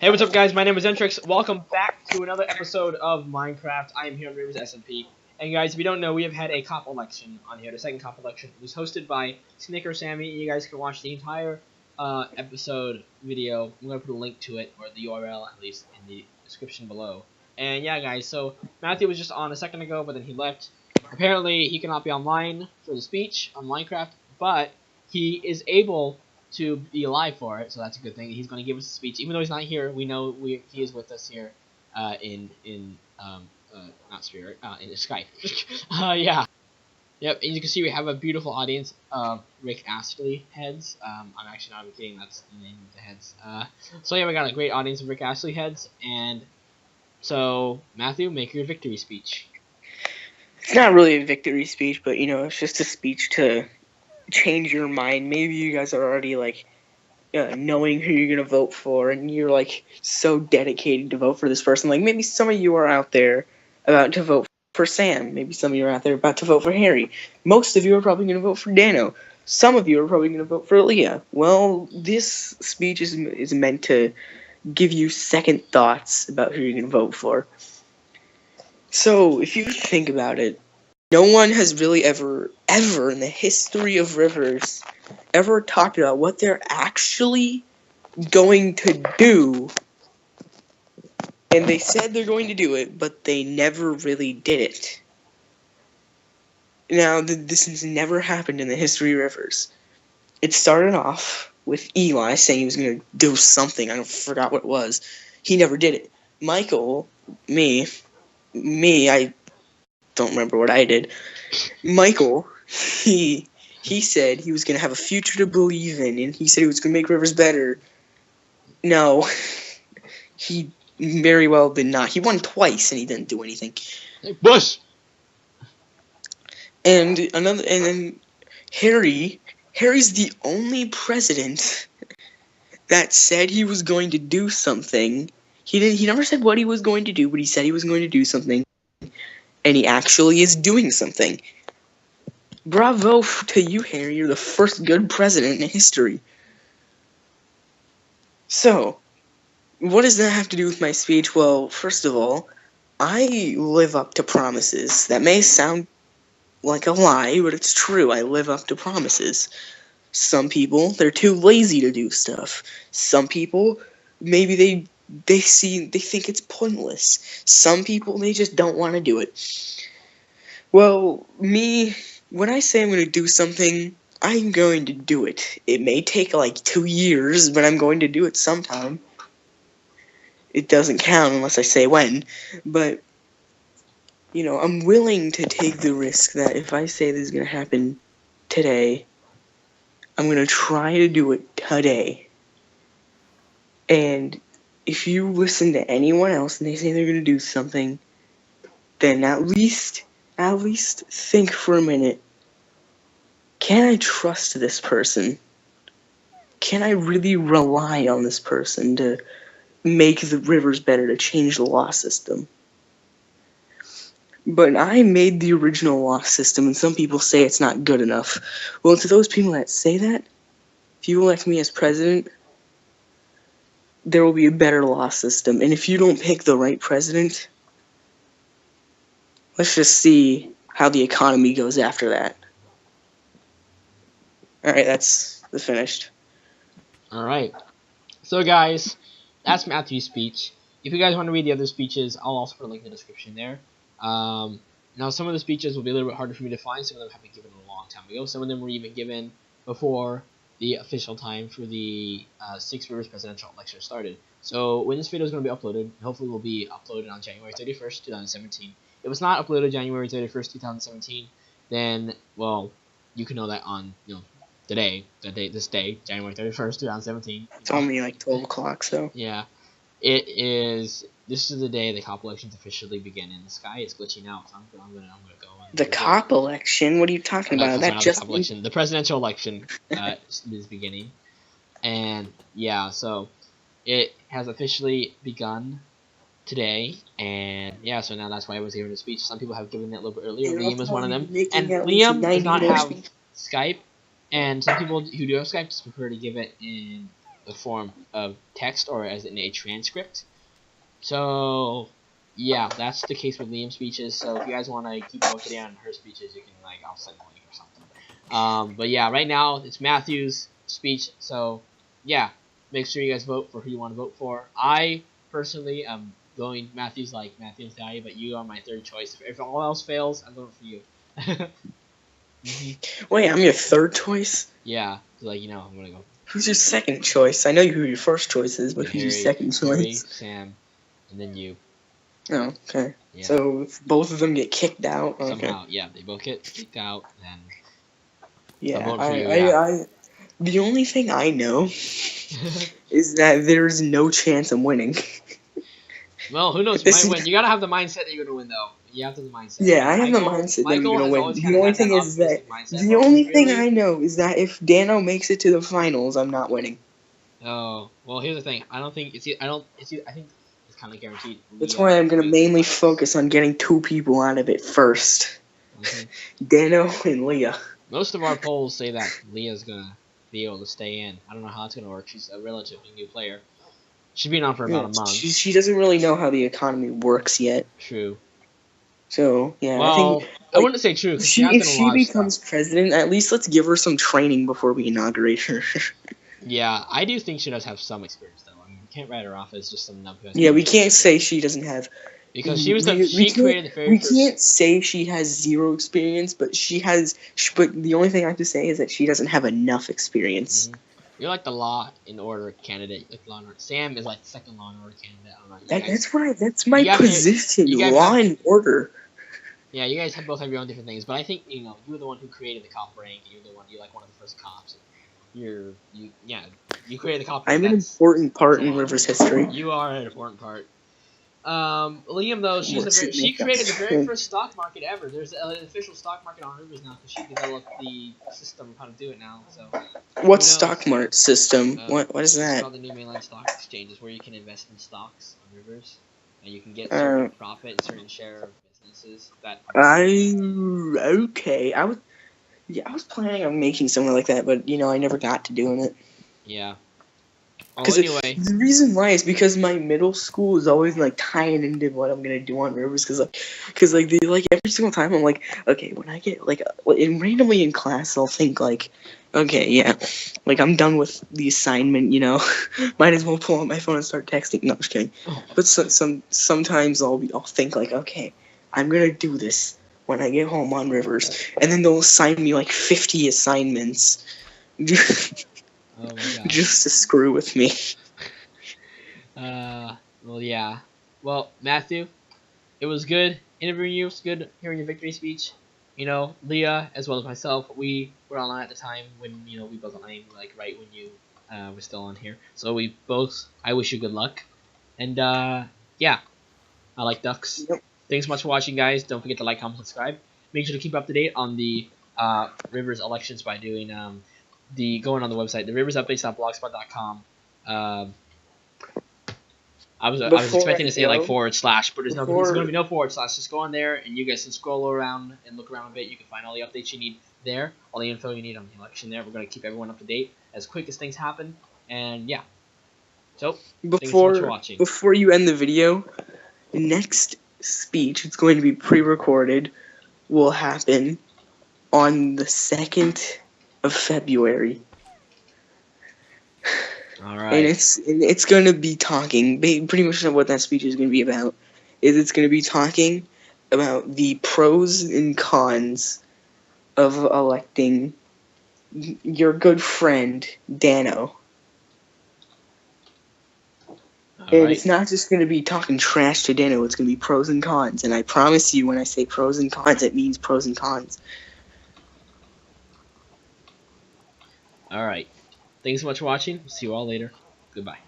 Hey, what's up, guys? My name is Entrix. Welcome back to another episode of Minecraft. I am here on Rivers SMP. And guys, if you don't know, we have had a cop election on here. The second cop election. It was hosted by Snicker Sammy. You guys can watch the entire episode video. I'm going to put a link to it, or the URL at least, in the description below. And yeah, guys, so Matthew was just on a second ago, but then he left. Apparently, he cannot be online for the speech on Minecraft, but he is able to be alive for it, so that's a good thing. He's going to give us a speech, even though he's not here. We know he is with us here in not spirit, in Skype. Yeah. Yep. And you can see we have a beautiful audience of Rick Astley heads. I'm actually not even kidding. That's the name of the heads. So yeah, we got a great audience of Rick Astley heads, and so Matthew, make your victory speech. It's not really a victory speech, but you know, it's just a speech to change your mind. Maybe you guys are already like knowing who you're gonna vote for, and you're like so dedicated to vote for this person. Like maybe some of you are out there about to vote for Sam. Maybe some of you are out there about to vote for Harry. Most of you are probably gonna vote for Dano. Some of you are probably gonna vote for Leah. Well, this speech is meant to give you second thoughts about who you're gonna vote for. So if you think about it, no one has really ever in the history of Rivers ever talked about what they're actually going to do. And they said they're going to do it, but they never really did it. Now, this has never happened in the history of Rivers. It started off with Eli saying he was going to do something. I forgot what it was. He never did it. Michael, me, I don't remember what I did. Michael, he said he was going to have a future to believe in, and he said he was going to make Rivers better. No, he very well did not. He won twice, and he didn't do anything. Hey, Bush! And then Harry's the only president that said he was going to do something. He never said what he was going to do, but he said he was going to do something. And he actually is doing something. Bravo to you, Harry. You're the first good president in history. So, what does that have to do with my speech? Well, first of all, I live up to promises. That may sound like a lie, but it's true. I live up to promises. Some people, they're too lazy to do stuff. Some people, maybe they think it's pointless. Some people, they just don't want to do it. Well, me, when I say I'm going to do something, I'm going to do it. It may take like 2 years, but I'm going to do it sometime. It doesn't count unless I say when. But, you know, I'm willing to take the risk that if I say this is going to happen today, I'm going to try to do it today. And if you listen to anyone else and they say they're going to do something, then at least think for a minute. Can I trust this person? Can I really rely on this person to make the Rivers better, to change the law system? But I made the original law system, and some people say it's not good enough. Well, to those people that say that, if you elect me as president, there will be a better law system. And if you don't pick the right president, let's just see how the economy goes after that. Alright, that's finished. Alright. So, guys, that's Matthew's speech. If you guys want to read the other speeches, I'll also put a link in the description there. Now, some of the speeches will be a little bit harder for me to find. Some of them have been given a long time ago. Some of them were even given before the official time for the Six Rivers presidential election started. So when this video is going to be uploaded, hopefully will be uploaded on January 31st, 2017. If it was not uploaded January 31st, 2017, then, well, you can know that on, this day, January 31st, 2017. It's only like 12 o'clock, so. Yeah. This is the day the cop elections officially begin, and the sky is glitching out, so I'm gonna go. The cop election? What are you talking about? The presidential election is beginning, and yeah, so it has officially begun today, and yeah, so now that's why I was giving a speech. Some people have given it a little bit earlier. Liam is one of them, and Liam does not have Skype, and some people who do have Skype just prefer to give it in the form of text or as in a transcript. So yeah, that's the case with Liam's speeches. So if you guys want to keep up to date on her speeches, you can I'll send a link or something. But yeah, right now it's Matthew's speech. So yeah, make sure you guys vote for who you want to vote for. I personally am going Matthew's daddy, but you are my third choice. If all else fails, I'm voting for you. Wait, I'm your third choice? Yeah, I'm gonna go. Who's your second choice? I know who your first choice is, but who's your second choice? Harry, Sam, and then you. Oh, okay. Yeah. So if both of them get kicked out. Okay. Somehow, yeah, they both get kicked out, then. Yeah, the only thing I know is that there's no chance I'm winning. Well, who knows? You might win. You gotta have the mindset that you're gonna win, though. You have to have the mindset. Yeah, I have the mindset that I'm gonna win. The only thing is that the only thing I know is that if Dano makes it to the finals, I'm not winning. Oh well, here's the thing. I think it's kind of guaranteed. That's why I'm gonna mainly focus on getting two people out of it first. Dano and Leah. Most of our polls say that Leah's gonna be able to stay in. I don't know how it's gonna work. She's a relatively new player. She's been on for about a month. She doesn't really know how the economy works yet. True. So yeah, well, I wouldn't say true. If she becomes president, at least let's give her some training before we inaugurate her. Yeah, I do think she does have some experience, though. I mean, we can't write her off as just some nub. Yeah, we can't say she doesn't have. Because she created the very first. We can't say she has zero experience, but she has. But the only thing I have to say is that she doesn't have enough experience. Mm-hmm. You're like the Law and Order candidate. Like Law and Order. Sam is like the second Law and Order candidate. I don't know. That's my position. Law and Order. Yeah, you guys both have your own different things, but I think you were the one who created the cop rank. You're like one of the first cops. You created the cop rank. I'm an important part in Rivers history. You are an important part. Liam, though, she created the very first stock market ever. There's an official stock market on Rivers now because she developed the system of how to do it now. So. What stock market system? What is that? It's called the New Mainland Stock Exchanges, where you can invest in stocks on Rivers, and you can get certain profit and certain share of businesses that. Okay. I was planning on making something like that, but I never got to doing it. Yeah. Because the reason why is because my middle school is always tying into what I'm gonna do on Rivers, because every single time I'm like, okay, when I get randomly in class I'll think okay, yeah, I'm done with the assignment, might as well pull out my phone and start texting. No, just kidding. But sometimes I'll think okay, I'm gonna do this when I get home on Rivers, and then they'll assign me 50 assignments. Oh my God. Just to screw with me. Well, yeah. Well, Matthew, it was good interviewing you. It was good hearing your victory speech. Leah, as well as myself, we were online at the time when, we both online, right when you were still on here. So I wish you good luck. And, yeah, I like ducks. Yep. Thanks so much for watching, guys. Don't forget to like, comment, subscribe. Make sure to keep up to date on the Rivers elections by doing, going on the website, theriversupdates.blogspot.com. I was expecting to say /, but there's going to be no /. Just go on there, and you guys can scroll around and look around a bit. You can find all the updates you need there, all the info you need on the election there. We're going to keep everyone up to date as quick as things happen, and yeah. So, thanks so much for watching. Before you end the video, the next speech, it's going to be pre-recorded, will happen on the 2nd of February. All right. And it's going to be talking, pretty much what that speech is going to be about, is it's going to be talking about the pros and cons of electing your good friend, Dano. And it's not just going to be talking trash to Dano, it's going to be pros and cons. And I promise you, when I say pros and cons, it means pros and cons. Alright. Thanks so much for watching. See you all later. Goodbye.